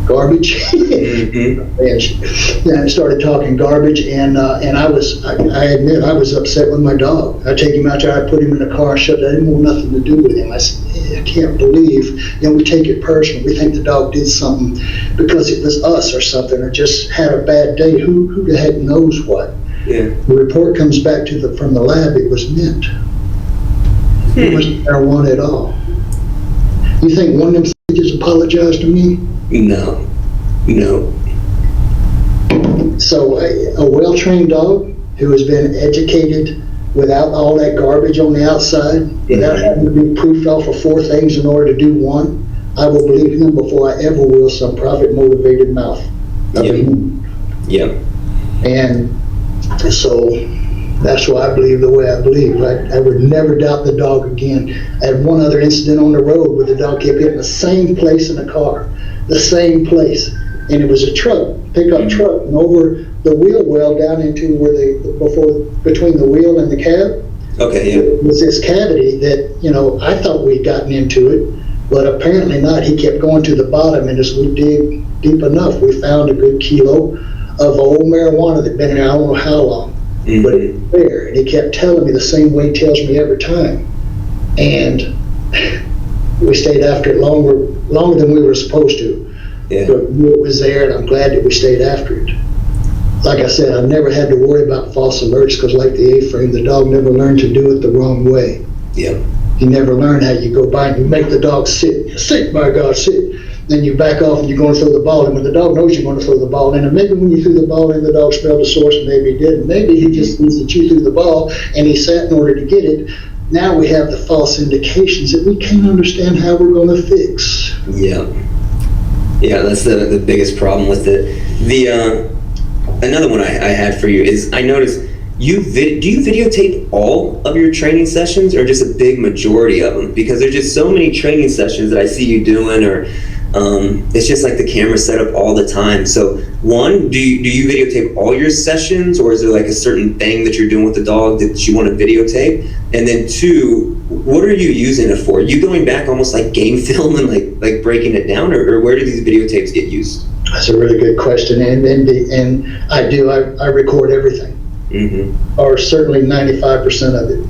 garbage. Mm-hmm. And started talking garbage, and I admit I was upset with my dog. I take him out there, I put him in the car, I shut. I didn't want nothing to do with him. I said, I can't believe, we take it personal. We think the dog did something because it was us or something, or just had a bad day. Who the heck knows what? Yeah. The report comes back from the lab. It was mint. It wasn't marijuana at all. You think one of them just apologized to me? No. So a well-trained dog who has been educated without all that garbage on the outside, without having to be proofed off of 4 things in order to do one, I will believe him before I ever will some profit-motivated mouth. Yeah. And so that's why I believe the way I believe. I would never doubt the dog again. I had one other incident on the road where the dog kept hitting the same place in the car, the same place. And it was a truck, pickup truck, and over the wheel well down into between the wheel and the cab. Okay, yeah. It was this cavity that, I thought we'd gotten into it, but apparently not. He kept going to the bottom, and as we dig deep enough, we found a good kilo of old marijuana that'd been in there I don't know how long. Mm-hmm. But it was there, and he kept telling me the same way he tells me every time. And we stayed after it longer than we were supposed to. Yeah. But we knew it was there, and I'm glad that we stayed after it. Like I said, I never had to worry about false alerts because, like the A-frame, the dog never learned to do it the wrong way. Yeah. He never learned how you go by and you make the dog sit. Sit, my God, sit. Then you back off and you're going to throw the ball. And when the dog knows you're going to throw the ball in, and maybe when you threw the ball in, the dog smelled the source, and maybe he didn't. Maybe he just thinks that you threw the ball and he sat in order to get it. Now we have the false indications that we can't understand how we're going to fix. Yeah. Yeah, that's the biggest problem with it. Another one I had for you is I noticed do you videotape all of your training sessions or just a big majority of them? Because there's just so many training sessions that I see you doing, or it's just like the camera set up all the time. So one, do you videotape all your sessions, or is there like a certain thing that you're doing with the dog that you want to videotape? And then 2, what are you using it for? Are you going back almost like game film and like breaking it down, or where do these videotapes get used? That's a really good question, and I record everything, or certainly 95% of it.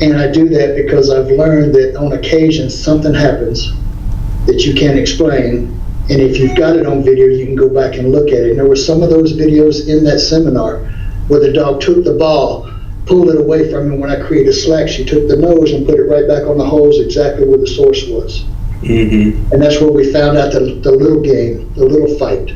And I do that because I've learned that on occasion something happens that you can't explain, and if you've got it on video, you can go back and look at it. And there were some of those videos in that seminar where the dog took the ball, pulled it away from him. When I created slack, she took the nose and put it right back on the holes exactly where the source was. And that's where we found out that the little game, the little fight,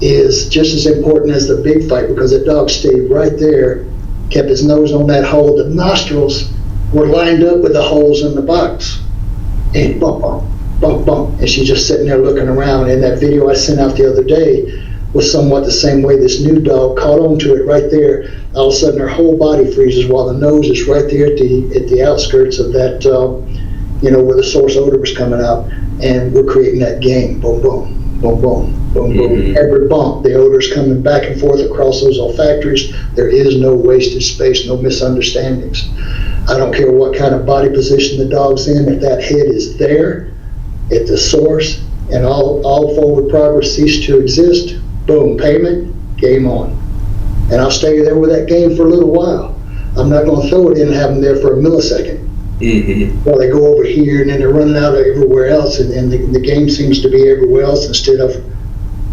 is just as important as the big fight, because the dog stayed right there, kept his nose on that hole. The nostrils were lined up with the holes in the box. And bump, bump, bump, bump. And she's just sitting there looking around. And that video I sent out the other day was somewhat the same way. This new dog caught on to it right there. All of a sudden her whole body freezes while the nose is right there at the outskirts of that where the source odor was coming out, and we're creating that game. Boom, boom, boom, boom, boom, boom. Every bump, the odor's coming back and forth across those olfactories. There is no wasted space, no misunderstandings. I don't care what kind of body position the dog's in. If that head is there at the source and all forward progress cease to exist, boom, payment, game on. And I'll stay there with that game for a little while. I'm not going to throw it in and have them there for a millisecond. While they go over here and then they're running out everywhere else, and the game seems to be everywhere else instead of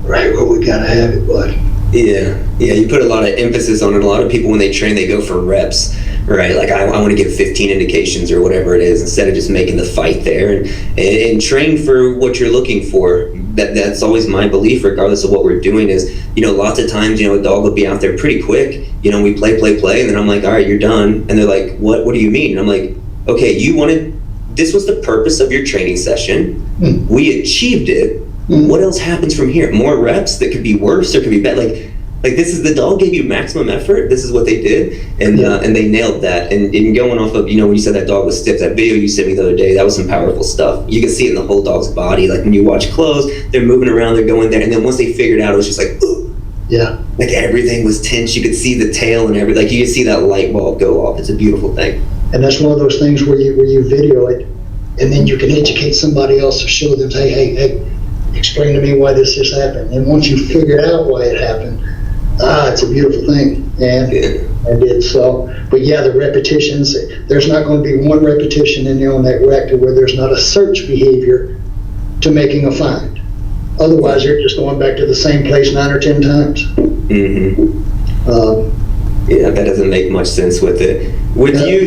right where we got to have it, bud. Yeah, you put a lot of emphasis on it. A lot of people, when they train, they go for reps, right? Like, I want to give 15 indications or whatever it is, instead of just making the fight there, and train for what you're looking for. That's always my belief, regardless of what we're doing, is, lots of times, a dog will be out there pretty quick, we play, and then I'm like, all right, you're done. And they're like, what do you mean? And I'm like, okay, this was the purpose of your training session. We achieved it. What else happens from here? More reps that could be worse or could be better. Like this is, the dog gave you maximum effort. This is what they did, and they nailed that. And going off of, when you said that dog was stiff, that video you sent me the other day, that was some powerful stuff. You can see it in the whole dog's body. Like when you watch close, they're moving around, they're going there, and then once they figured out, it was just like, ooh. Yeah. Like everything was tense. You could see the tail and everything. Like you could see that light bulb go off. It's a beautiful thing. And that's one of those things where you video it, and then you can educate somebody else to show them, hey, explain to me why this just happened. And once you figure out why it happened, it's a beautiful thing. And it's but yeah, the repetitions, there's not going to be one repetition on that reactor where there's not a search behavior to making a find. Otherwise, you're just going back to the same place 9 or 10 times. Yeah, that doesn't make much sense with it. With you,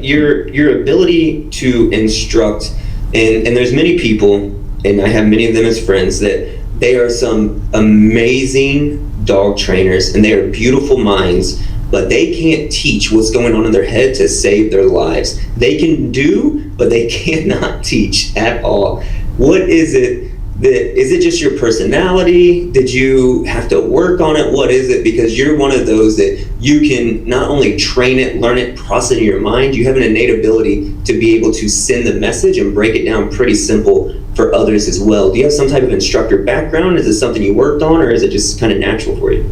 your ability to instruct, and there's many people, and I have many of them as friends, that they are some amazing dog trainers, and they are beautiful minds, but they can't teach what's going on in their head to save their lives. They can do, but they cannot teach at all. What is it? Is it just your personality? Did you have to work on it? What is it? Because you're one of those that you can not only train it, learn it, process it in your mind, you have an innate ability to be able to send the message and break it down pretty simple for others as well. Do you have some type of instructor background? Is it something you worked on, or is it just kind of natural for you?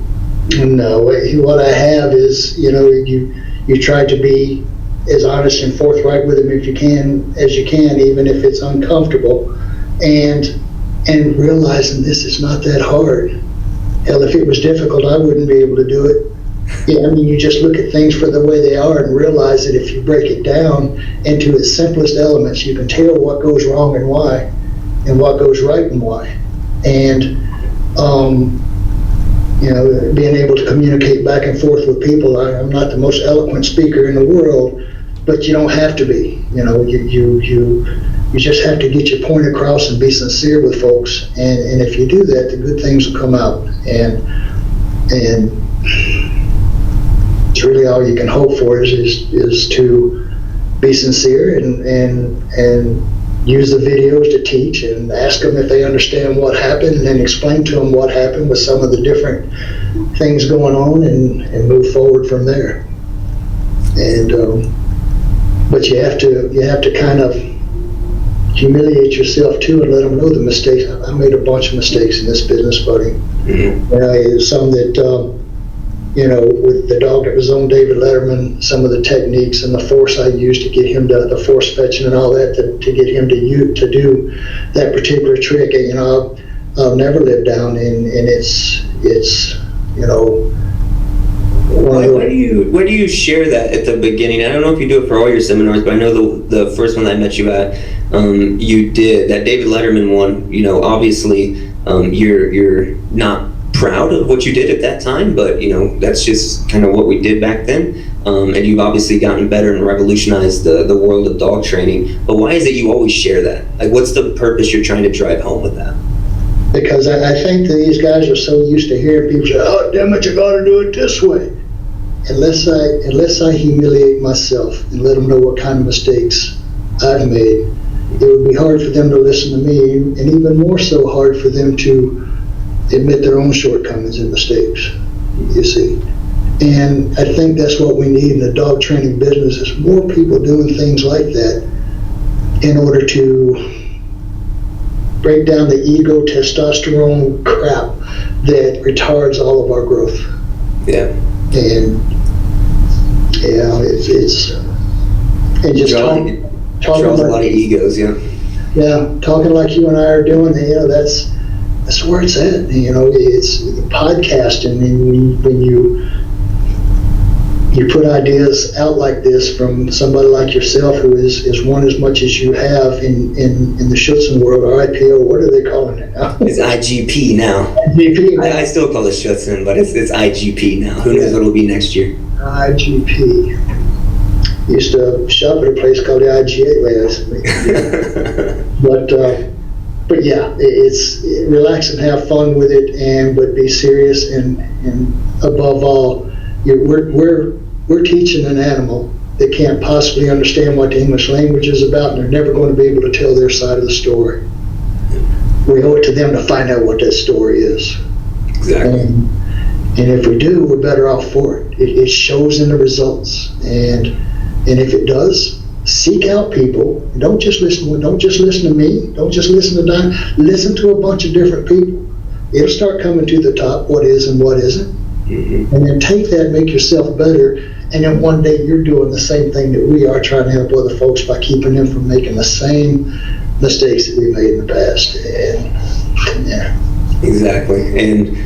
No, what I have is, you try to be as honest and forthright with them as you can, even if it's uncomfortable, and realizing this is not that hard. Hell, if it was difficult, I wouldn't be able to do it. Yeah, you just look at things for the way they are and realize that if you break it down into its simplest elements, you can tell what goes wrong and why, and what goes right and why. And, being able to communicate back and forth with people. I'm not the most eloquent speaker in the world, but you don't have to be. You just have to get your point across and be sincere with folks, and if you do that, the good things will come out, and it's really all you can hope for is to be sincere and use the videos to teach and ask them if they understand what happened, and then explain to them what happened with some of the different things going on, and move forward from there. And but you have to kind of humiliate yourself too, and let them know the mistakes. I made a bunch of mistakes in this business, buddy. Some that with the dog that was on David Letterman, some of the techniques and the force I used to get him to, the force fetching and all that, to get him to do that particular trick, I'll never live down, and it's Why do you share that at the beginning? I don't know if you do it for all your seminars, but I know the first one that I met you at, you did that David Letterman one. Obviously, you're not proud of what you did at that time, but that's just kind of what we did back then. And you've obviously gotten better and revolutionized the world of dog training. But why is it you always share that? Like, what's the purpose you're trying to drive home with that? Because I think that these guys are so used to hearing people say, "Oh, damn it, you got to do it this way." Unless I humiliate myself and let them know what kind of mistakes I've made, it would be hard for them to listen to me, and even more so hard for them to admit their own shortcomings and mistakes, you see. And I think that's what we need in the dog training business, is more people doing things like that, in order to break down the ego testosterone crap that retards all of our growth. Yeah. And it's and just talking draws a like, lot of egos. Yeah. yeah, talking like you and I are doing. That's where it's at. It's the podcasting, and when you put ideas out like this from somebody like yourself, who is won as much as you have in the Schutzen world, or IPO, what are they calling it now? It's IGP now. IGP. I still call it Schutzen, but it's IGP now. Who knows what it'll be next year? IGP. Used to shop at a place called the IGA. But yeah, it's relax and have fun with it, but be serious, and above all, we're teaching an animal that can't possibly understand what the English language is about, and they're never going to be able to tell their side of the story. We owe it to them to find out what that story is. Exactly. And if we do, we're better off for it. It shows in the results, and if it does, seek out people. Don't just listen to me. Don't just listen to Don. Listen to a bunch of different people. It'll start coming to the top, what is and what isn't. Mm-hmm. And then take that, make yourself better, and then one day you're doing the same thing that we are, trying to help other folks by keeping them from making the same mistakes that we made in the past. And yeah. Exactly. And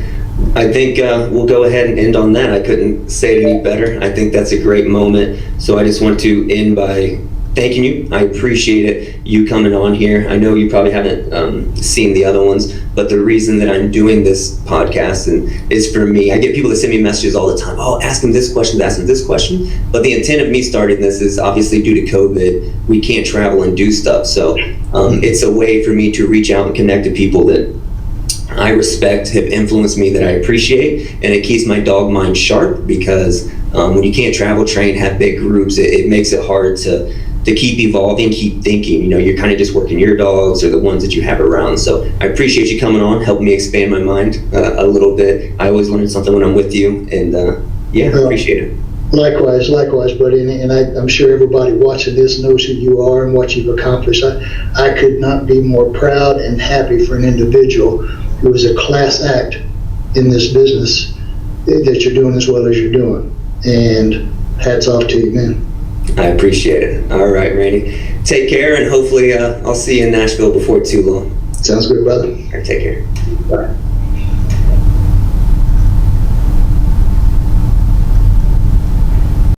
I think we'll go ahead and end on that. I couldn't say it any better. I think that's a great moment. So I just want to end by thanking you. I appreciate it, you coming on here. I know you probably haven't seen the other ones, but the reason that I'm doing this podcast is for me. I get people that send me messages all the time. Oh, ask them this question, ask them this question. But the intent of me starting this is obviously due to COVID, we can't travel and do stuff. So it's a way for me to reach out and connect to people that I respect, have influenced me, that I appreciate, and it keeps my dog mind sharp, because when you can't travel, train, have big groups, it makes it hard to keep evolving, keep thinking. You're kind of just working your dogs or the ones that you have around. So I appreciate you coming on, helping me expand my mind a little bit. I always learn something when I'm with you, and I appreciate it. Likewise, buddy, and I'm sure everybody watching this knows who you are and what you've accomplished. I could not be more proud and happy for an individual who is a class act in this business that you're doing as well as you're doing. And hats off to you, man. I appreciate it. All right, Randy. Take care, and hopefully I'll see you in Nashville before too long. Sounds good, brother. All right, take care. Bye.